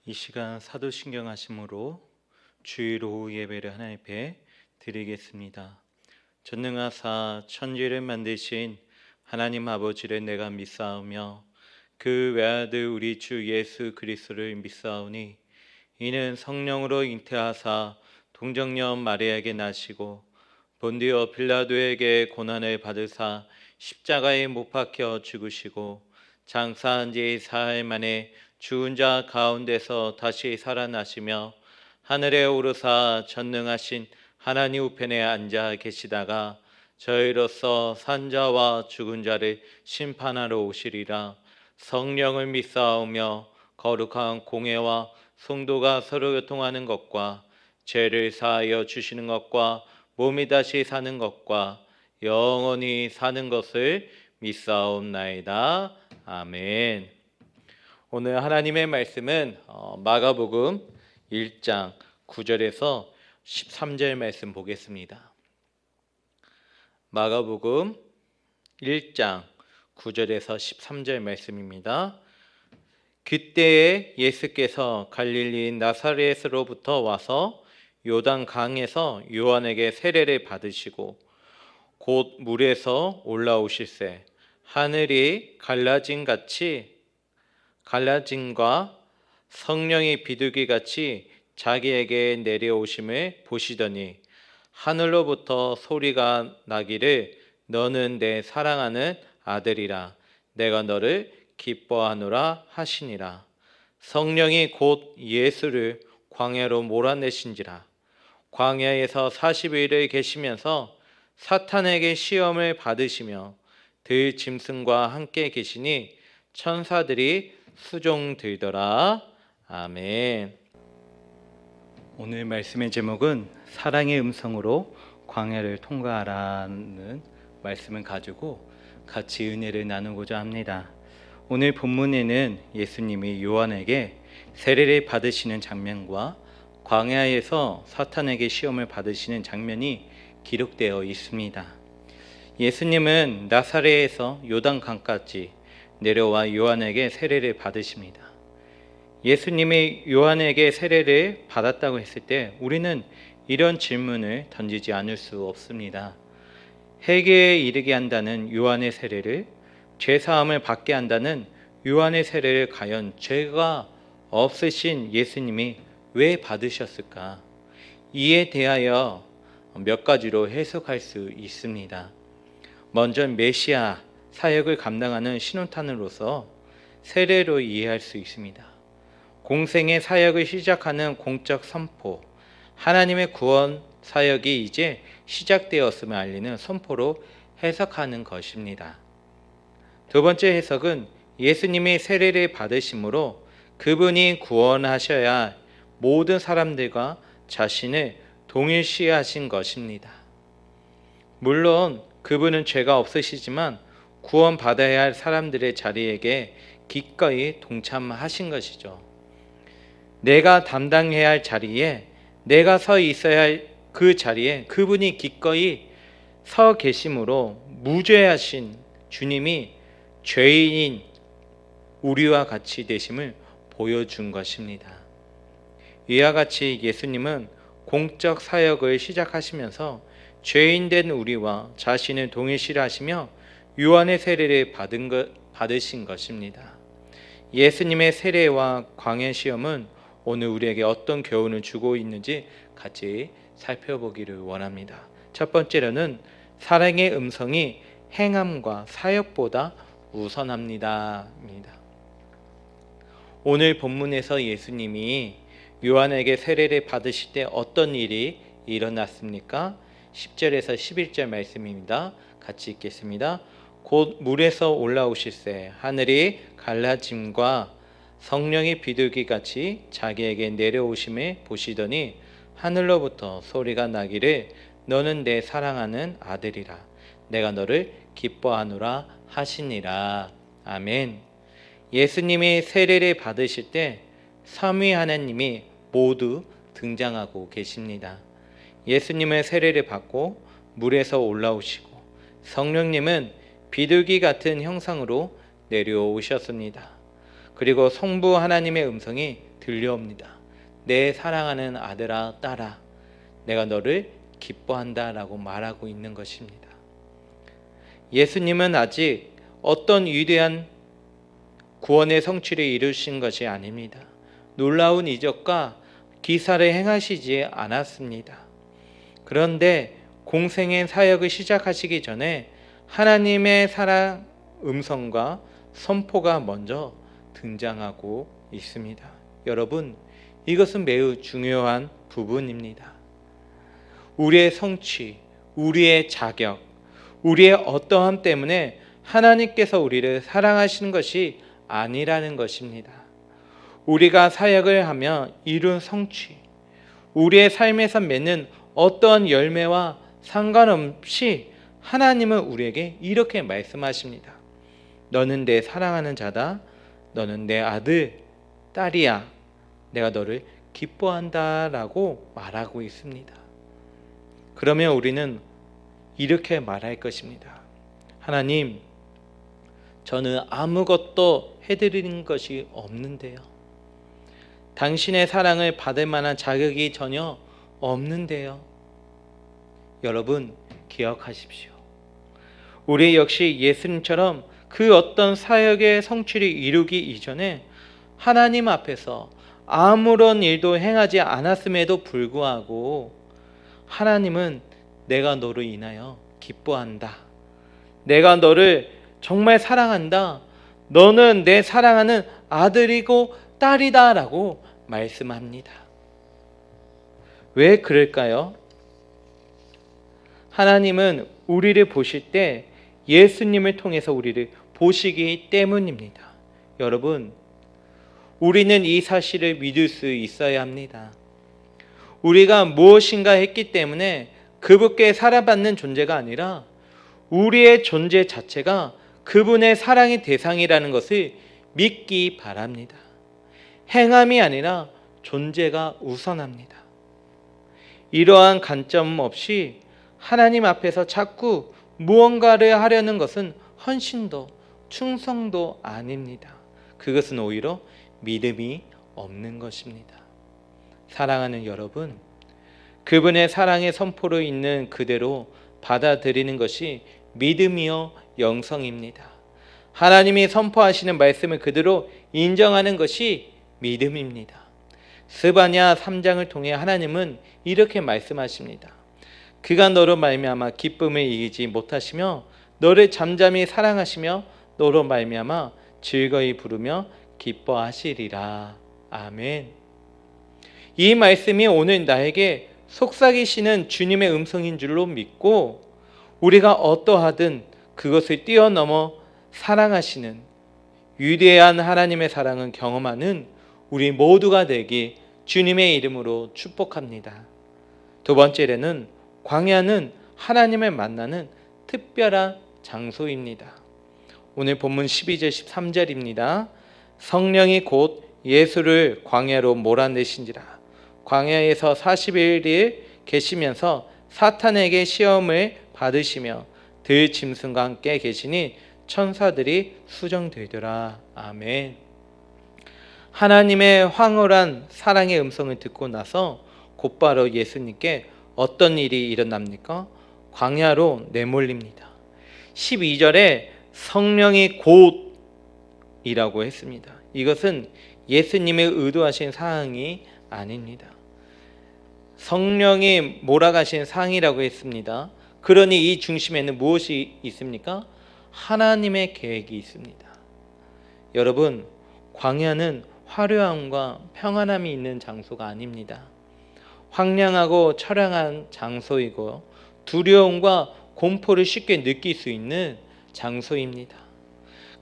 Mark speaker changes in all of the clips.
Speaker 1: 이 시간 사도신경 하심으로 주일 오후 예배를 하나님 앞에 드리겠습니다. 전능하사 천지를 만드신 하나님 아버지를 내가 믿사오며 그 외아들 우리 주 예수 그리스도를 믿사오니 이는 성령으로 잉태하사 동정녀 마리아에게 나시고 본디오 빌라도에게 고난을 받으사 십자가에 못 박혀 죽으시고 장사한 지 사흘 만에 죽은 자 가운데서 다시 살아나시며 하늘에 오르사 전능하신 하나님 우편에 앉아 계시다가 저희로서 산 자와 죽은 자를 심판하러 오시리라. 성령을 믿사오며 거룩한 공회와 성도가 서로 교통하는 것과 죄를 사하여 주시는 것과 몸이 다시 사는 것과 영원히 사는 것을 믿사옵나이다. 아멘. 오늘 하나님의 말씀은 마가복음 1장 9절에서 13절 말씀 보겠습니다. 마가복음 1장 9절에서 13절 말씀입니다. 그때에 예수께서 갈릴리인 나사렛으로부터 와서 요단 강에서 요한에게 세례를 받으시고 곧 물에서 올라오실새 하늘이 갈라짐과 성령이 비둘기같이 자기에게 내려오심을 보시더니 하늘로부터 소리가 나기를 너는 내 사랑하는 아들이라 내가 너를 기뻐하노라 하시니라. 성령이 곧 예수를 광야로 몰아내신지라. 광야에서 40일을 계시면서 사탄에게 시험을 받으시며 들 짐승과 함께 계시니 천사들이 수종들더라. 아멘. 오늘 말씀의 제목은 사랑의 음성으로 광야를 통과하라는 말씀을 가지고 같이 은혜를 나누고자 합니다. 오늘 본문에는 예수님이 요한에게 세례를 받으시는 장면과 광야에서 사탄에게 시험을 받으시는 장면이 기록되어 있습니다. 예수님은 나사렛에서 요단강까지 내려와 요한에게 세례를 받으십니다. 예수님이 요한에게 세례를 받았다고 했을 때 우리는 이런 질문을 던지지 않을 수 없습니다. 회개에 이르게 한다는 요한의 세례를, 죄사함을 받게 한다는 요한의 세례를 과연 죄가 없으신 예수님이 왜 받으셨을까? 이에 대하여 몇 가지로 해석할 수 있습니다. 먼저 메시아 사역을 감당하는 신호탄으로서 세례로 이해할 수 있습니다. 공생의 사역을 시작하는 공적 선포, 하나님의 구원 사역이 이제 시작되었음을 알리는 선포로 해석하는 것입니다. 두 번째 해석은 예수님이 세례를 받으심으로 그분이 구원하셔야 할 모든 사람들과 자신을 동일시하신 것입니다. 물론 그분은 죄가 없으시지만 구원받아야 할 사람들의 자리에게 기꺼이 동참하신 것이죠. 내가 담당해야 할 자리에, 내가 서 있어야 할 그 자리에 그분이 기꺼이 서 계심으로 무죄하신 주님이 죄인인 우리와 같이 되심을 보여준 것입니다. 이와 같이 예수님은 공적 사역을 시작하시면서 죄인된 우리와 자신을 동일시하시며 요한의 세례를 받으신 것입니다. 예수님의 세례와 광야 시험은 오늘 우리에게 어떤 교훈을 주고 있는지 같이 살펴보기를 원합니다. 첫 번째로는 사랑의 음성이 행함과 사역보다 우선합니다. 오늘 본문에서 예수님이 요한에게 세례를 받으실 때 어떤 일이 일어났습니까? 10절에서 11절 말씀입니다. 같이 읽겠습니다. 곧 물에서 올라오실새 하늘이 갈라짐과 성령이 비둘기같이 자기에게 내려오심을 보시더니 하늘로부터 소리가 나기를 너는 내 사랑하는 아들이라 내가 너를 기뻐하노라 하시니라. 아멘. 예수님이 세례를 받으실 때 삼위 하나님이 모두 등장하고 계십니다. 예수님의 세례를 받고 물에서 올라오시고 성령님은 비둘기 같은 형상으로 내려오셨습니다. 그리고 성부 하나님의 음성이 들려옵니다. 내 사랑하는 아들아, 딸아, 내가 너를 기뻐한다 라고 말하고 있는 것입니다. 예수님은 아직 어떤 위대한 구원의 성취를 이루신 것이 아닙니다. 놀라운 이적과 기사를 행하시지 않았습니다. 그런데 공생의 사역을 시작하시기 전에 하나님의 사랑 음성과 선포가 먼저 등장하고 있습니다. 여러분, 이것은 매우 중요한 부분입니다. 우리의 성취, 우리의 자격, 우리의 어떠함 때문에 하나님께서 우리를 사랑하시는 것이 아니라는 것입니다. 우리가 사역을 하며 이룬 성취, 우리의 삶에서 맺는 어떠한 열매와 상관없이 하나님은 우리에게 이렇게 말씀하십니다. 너는 내 사랑하는 자다. 너는 내 아들, 딸이야. 내가 너를 기뻐한다 라고 말하고 있습니다. 그러면 우리는 이렇게 말할 것입니다. 하나님, 저는 아무것도 해드리는 것이 없는데요. 당신의 사랑을 받을 만한 자격이 전혀 없는데요. 여러분, 기억하십시오. 우리 역시 예수님처럼 그 어떤 사역의 성취를 이루기 이전에 하나님 앞에서 아무런 일도 행하지 않았음에도 불구하고 하나님은 내가 너로 인하여 기뻐한다. 내가 너를 정말 사랑한다. 너는 내 사랑하는 아들이고 딸이다 라고 말씀합니다. 왜 그럴까요? 하나님은 우리를 보실 때 예수님을 통해서 우리를 보시기 때문입니다. 여러분, 우리는 이 사실을 믿을 수 있어야 합니다. 우리가 무엇인가 했기 때문에 그분께 사랑받는 존재가 아니라 우리의 존재 자체가 그분의 사랑의 대상이라는 것을 믿기 바랍니다. 행함이 아니라 존재가 우선합니다. 이러한 관점 없이 하나님 앞에서 자꾸 무언가를 하려는 것은 헌신도 충성도 아닙니다. 그것은 오히려 믿음이 없는 것입니다. 사랑하는 여러분, 그분의 사랑의 선포로 있는 그대로 받아들이는 것이 믿음이요 영성입니다. 하나님이 선포하시는 말씀을 그대로 인정하는 것이 믿음입니다. 스바냐 3장을 통해 하나님은 이렇게 말씀하십니다. 그가 너로 말미암아 기쁨을 이기지 못하시며 너를 잠잠히 사랑하시며 너로 말미암아 즐거이 부르며 기뻐하시리라. 아멘. 이 말씀이 오늘 나에게 속삭이시는 주님의 음성인 줄로 믿고 우리가 어떠하든 그것을 뛰어넘어 사랑하시는 위대한 하나님의 사랑을 경험하는 우리 모두가 되기 주님의 이름으로 축복합니다. 두 번째로는 광야는 하나님을 만나는 특별한 장소입니다. 오늘 본문 12절 13절입니다. 성령이 곧 예수를 광야로 몰아내신지라. 광야에서 40일 계시면서 사탄에게 시험을 받으시며 들 짐승과 함께 계시니 천사들이 수정되더라. 아멘. 하나님의 황홀한 사랑의 음성을 듣고 나서 곧바로 예수님께 어떤 일이 일어납니까? 광야로 내몰립니다. 12절에 성령이 곧이라고 했습니다. 이것은 예수님의 의도하신 사항이 아닙니다. 성령이 몰아가신 상이라고 했습니다. 그러니 이 중심에는 무엇이 있습니까? 하나님의 계획이 있습니다. 여러분, 광야는 화려함과 평안함이 있는 장소가 아닙니다. 황량하고 처량한 장소이고 두려움과 공포를 쉽게 느낄 수 있는 장소입니다.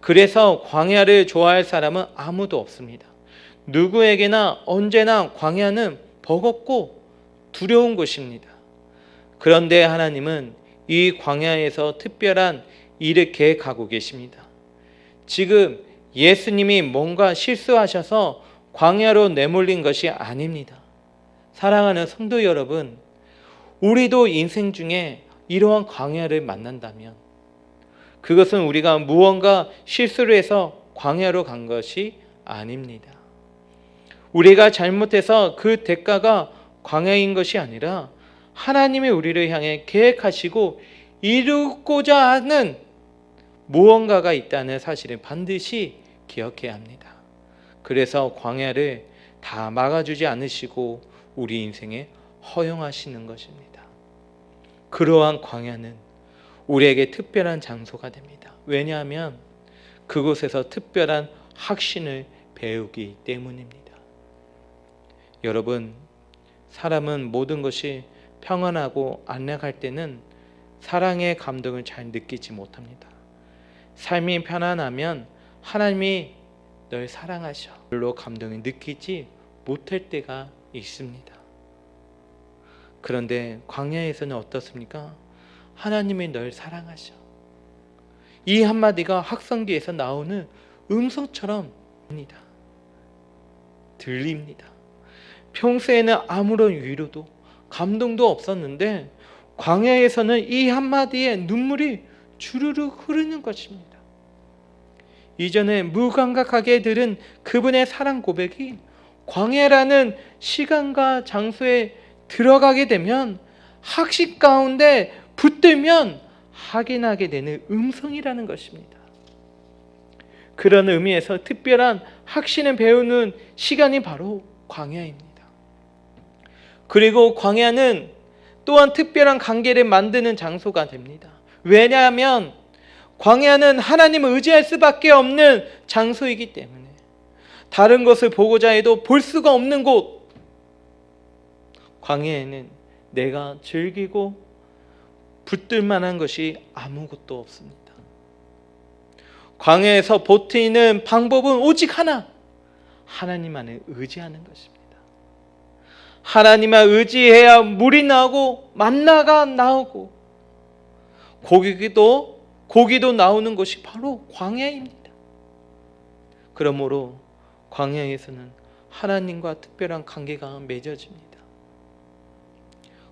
Speaker 1: 그래서 광야를 좋아할 사람은 아무도 없습니다. 누구에게나 언제나 광야는 버겁고 두려운 곳입니다. 그런데 하나님은 이 광야에서 특별한 일을 계획하고 계십니다. 지금 예수님이 뭔가 실수하셔서 광야로 내몰린 것이 아닙니다. 사랑하는 성도 여러분, 우리도 인생 중에 이러한 광야를 만난다면 그것은 우리가 무언가 실수를 해서 광야로 간 것이 아닙니다. 우리가 잘못해서 그 대가가 광야인 것이 아니라 하나님이 우리를 향해 계획하시고 이루고자 하는 무언가가 있다는 사실을 반드시 기억해야 합니다. 그래서 광야를 다 막아주지 않으시고 우리 인생에 허용하시는 것입니다. 그러한 광야는 우리에게 특별한 장소가 됩니다. 왜냐하면 그곳에서 특별한 확신을 배우기 때문입니다. 여러분, 사람은 모든 것이 평안하고 안락할 때는 사랑의 감동을 잘 느끼지 못합니다. 삶이 편안하면 하나님이 널 사랑하셔 별로 감동을 느끼지 못할 때가 있습니다. 그런데 광야에서는 어떻습니까? 하나님이 널 사랑하셔. 이 한마디가 확성기에서 나오는 음성처럼 들립니다. 평소에는 아무런 위로도 감동도 없었는데 광야에서는 이 한마디에 눈물이 주르르 흐르는 것입니다. 이전에 무감각하게 들은 그분의 사랑 고백이 광야라는 시간과 장소에 들어가게 되면 학식 가운데 붙들면 확인하게 되는 음성이라는 것입니다. 그런 의미에서 특별한 확신을 배우는 시간이 바로 광야입니다. 그리고 광야는 또한 특별한 관계를 만드는 장소가 됩니다. 왜냐하면 광야는 하나님을 의지할 수밖에 없는 장소이기 때문에 다른 것을 보고자 해도 볼 수가 없는 곳, 광야에는 내가 즐기고 붙들 만한 것이 아무것도 없습니다. 광야에서 버티는 방법은 오직 하나, 하나님만을 의지하는 것입니다. 하나님만 의지해야 물이 나오고 만나가 나오고 고기도 나오는 것이 바로 광야입니다. 그러므로 광야에서는 하나님과 특별한 관계가 맺어집니다.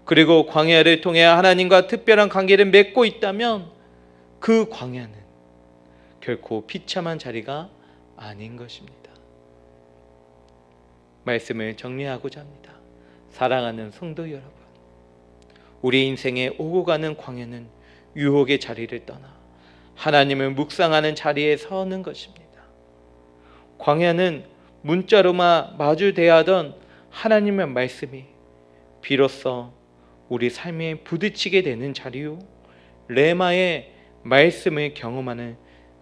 Speaker 1: 그리고 광야를 통해 하나님과 특별한 관계를 맺고 있다면 그 광야는 결코 비참한 자리가 아닌 것입니다. 말씀을 정리하고자 합니다. 사랑하는 성도 여러분, 우리 인생에 오고 가는 광야는 유혹의 자리를 떠나 하나님을 묵상하는 자리에 서는 것입니다. 광야는 문자로만 마주 대하던 하나님의 말씀이 비로소 우리 삶에 부딪히게 되는 자리요, 레마의 말씀을 경험하는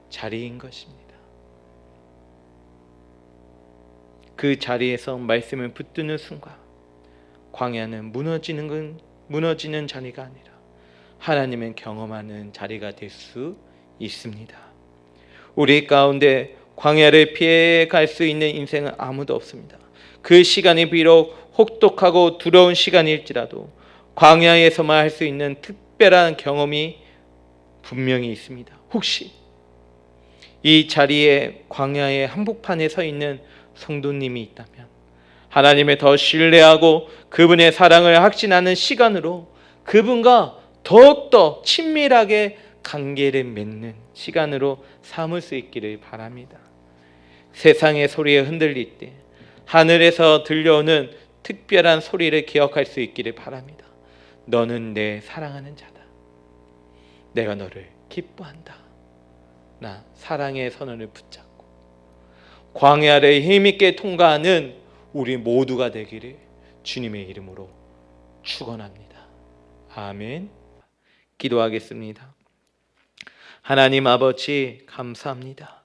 Speaker 1: 자리인 것입니다. 그 자리에서 말씀을 붙드는 순간 광야는 무너지는 자리가 아니라 하나님을 경험하는 자리가 될 수 있습니다. 우리 가운데 광야를 피해 갈 수 있는 인생은 아무도 없습니다. 그 시간이 비록 혹독하고 두려운 시간일지라도 광야에서만 할 수 있는 특별한 경험이 분명히 있습니다. 혹시 이 자리에 광야의 한복판에 서 있는 성도님이 있다면 하나님을 더 신뢰하고 그분의 사랑을 확신하는 시간으로 그분과 더욱더 친밀하게 관계를 맺는 시간으로 삼을 수 있기를 바랍니다. 세상의 소리에 흔들릴 때 하늘에서 들려오는 특별한 소리를 기억할 수 있기를 바랍니다. 너는 내 사랑하는 자다. 내가 너를 기뻐한다. 나 사랑의 선언을 붙잡고 광야를 힘있게 통과하는 우리 모두가 되기를 주님의 이름으로 축원합니다. 아멘. 기도하겠습니다. 하나님 아버지, 감사합니다.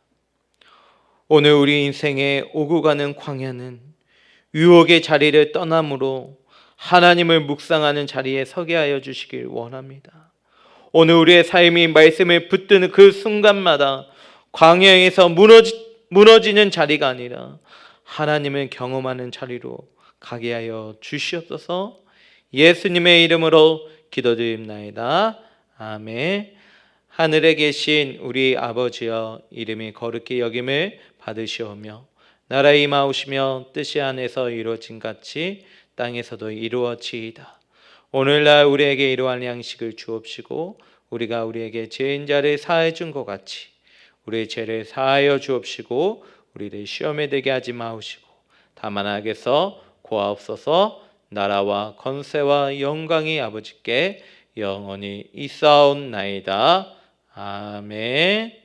Speaker 1: 오늘 우리 인생에 오고 가는 광야는 유혹의 자리를 떠남으로 하나님을 묵상하는 자리에 서게 하여 주시길 원합니다. 오늘 우리의 삶이 말씀을 붙드는 그 순간마다 광야에서 무너지는 자리가 아니라 하나님을 경험하는 자리로 가게 하여 주시옵소서. 예수님의 이름으로 기도드립나이다. 아멘. 하늘에 계신 우리 아버지여, 이름이 거룩히 여김을 받으시오며 나라에 임하오시며 뜻이 하늘에서 이루어진 같이 땅에서도 이루어지이다. 오늘날 우리에게 이러한 양식을 주옵시고 우리가 우리에게 죄인자를 사하여 준 것 같이 우리의 죄를 사하여 주옵시고 우리를 시험에 들게 하지 마옵시고 다만 악에서 구하옵소서. 나라와 권세와 영광이 아버지께 영원히 있사옵나이다. 아멘.